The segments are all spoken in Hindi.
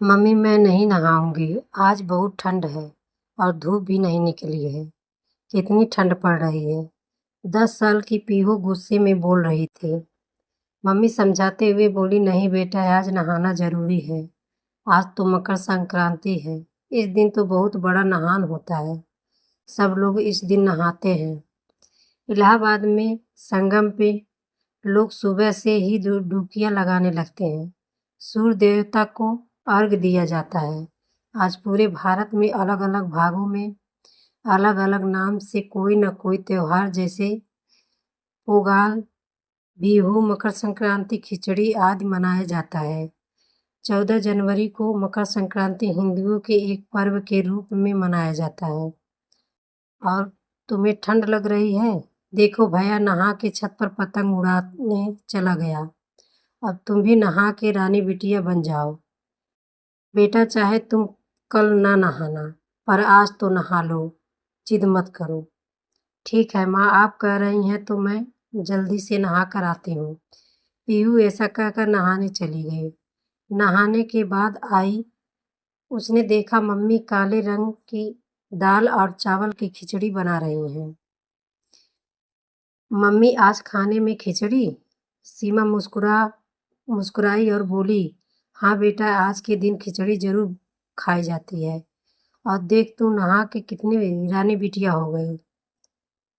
मम्मी मैं नहीं नहाऊंगी। आज बहुत ठंड है और धूप भी नहीं निकली है। कितनी ठंड पड़ रही है। 10 साल की पीहू गुस्से में बोल रही थी। मम्मी समझाते हुए बोली, नहीं बेटा, आज नहाना जरूरी है। आज तो मकर संक्रांति है। इस दिन तो बहुत बड़ा नहान होता है। सब लोग इस दिन नहाते हैं। इलाहाबाद में संगम पे लोग सुबह से ही डुबकियां लगाने लगते हैं। सूर्य देवता को अर्घ दिया जाता है। आज पूरे भारत में अलग अलग भागों में अलग अलग नाम से कोई न कोई त्योहार जैसे पोंगल, बिहू, मकर संक्रांति, खिचड़ी आदि मनाया जाता है। 14 जनवरी को मकर संक्रांति हिंदुओं के एक पर्व के रूप में मनाया जाता है। और तुम्हें ठंड लग रही है? देखो भैया नहा के छत पर पतंग उड़ाने चला गया। अब तुम भी नहा के रानी बिटिया बन जाओ। बेटा चाहे तुम कल ना नहाना, पर आज तो नहा लो। जिद मत करो। ठीक है माँ, आप कह रही हैं तो मैं जल्दी से नहा कर आती हूँ। पीहू ऐसा कहकर नहाने चली गई। नहाने के बाद आई। उसने देखा मम्मी काले रंग की दाल और चावल की खिचड़ी बना रही हैं। मम्मी आज खाने में खिचड़ी? सीमा मुस्कुराई और बोली, हाँ बेटा, आज के दिन खिचड़ी जरूर खाई जाती है। और देख तू नहा के कितनी रानी बिटिया हो गई।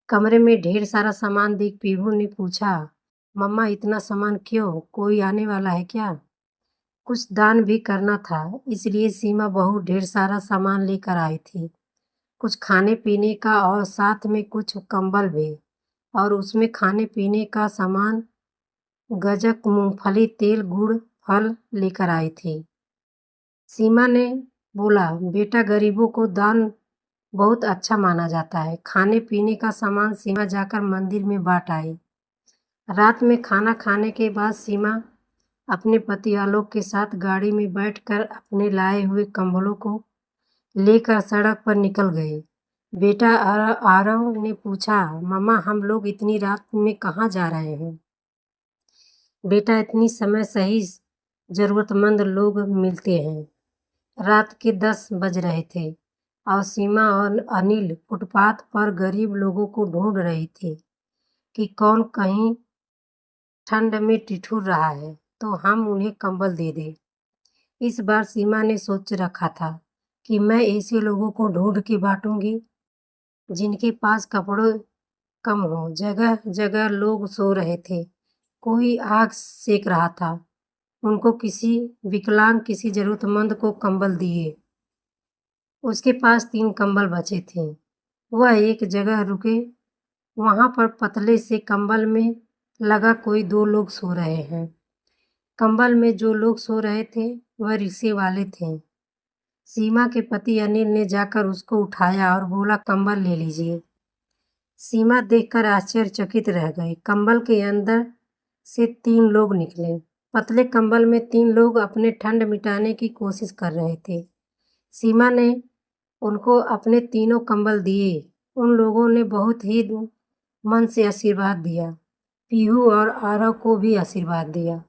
कमरे में ढेर सारा सामान देख पीहू ने पूछा, मम्मा इतना सामान क्यों? कोई आने वाला है क्या? कुछ दान भी करना था, इसलिए सीमा बहू ढेर सारा सामान लेकर आई थी। कुछ खाने पीने का और साथ में कुछ कंबल भी। और उसमें खाने पीने का सामान गज्जक, मूंगफली, तेल, गुड़, फल लेकर आई थी। सीमा ने बोला, बेटा गरीबों को दान बहुत अच्छा माना जाता है। खाने पीने का सामान सीमा जाकर मंदिर में बांट आई। रात में खाना खाने के बाद सीमा अपने पति आलोक के साथ गाड़ी में बैठकर अपने लाए हुए कंबलों को लेकर सड़क पर निकल गए। बेटा आरव ने पूछा, मम्मा हम लोग इतनी रात में कहाँ जा रहे हैं? बेटा इतनी समय सही जरूरतमंद लोग मिलते हैं। रात के 10 बज रहे थे और सीमा और अनिल फुटपाथ पर गरीब लोगों को ढूंढ रही थी कि कौन कहीं ठंड में ठिठुर रहा है तो हम उन्हें कंबल दे दें। इस बार सीमा ने सोच रखा था कि मैं ऐसे लोगों को ढूंढ के बांटूंगी जिनके पास कपड़े कम हो। जगह जगह लोग सो रहे थे। कोई आग सेक रहा था। उनको किसी विकलांग, किसी जरूरतमंद को कंबल दिए। उसके पास 3 कंबल बचे थे। वह एक जगह रुके। वहां पर पतले से कंबल में लगा कोई 2 लोग सो रहे हैं। कंबल में जो लोग सो रहे थे वह रिक्शे वाले थे। सीमा के पति अनिल ने जाकर उसको उठाया और बोला, कंबल ले लीजिए। सीमा देखकर आश्चर्यचकित रह गई। कंबल के अंदर से 3 लोग निकले। पतले कंबल में 3 लोग अपने ठंड मिटाने की कोशिश कर रहे थे। सीमा ने उनको अपने तीनों कंबल दिए। उन लोगों ने बहुत ही मन से आशीर्वाद दिया। पीहू और आरव को भी आशीर्वाद दिया।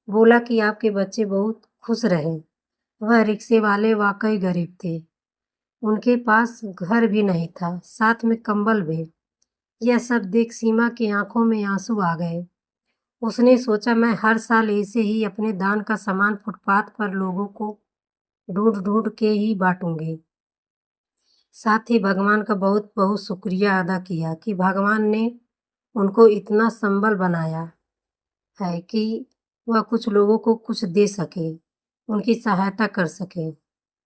बोला कि आपके बच्चे बहुत खुश रहे। वह रिक्शे वाले वाकई गरीब थे। उनके पास घर भी नहीं था, साथ में कंबल भी। यह सब देख सीमा की आंखों में आंसू आ गए। उसने सोचा, मैं हर साल ऐसे ही अपने दान का सामान फुटपाथ पर लोगों को ढूंढ ढूंढ के ही बांटूंगी। साथ ही भगवान का बहुत बहुत शुक्रिया अदा किया कि भगवान ने उनको इतना संबल बनाया है कि वह कुछ लोगों को कुछ दे सके, उनकी सहायता कर सके।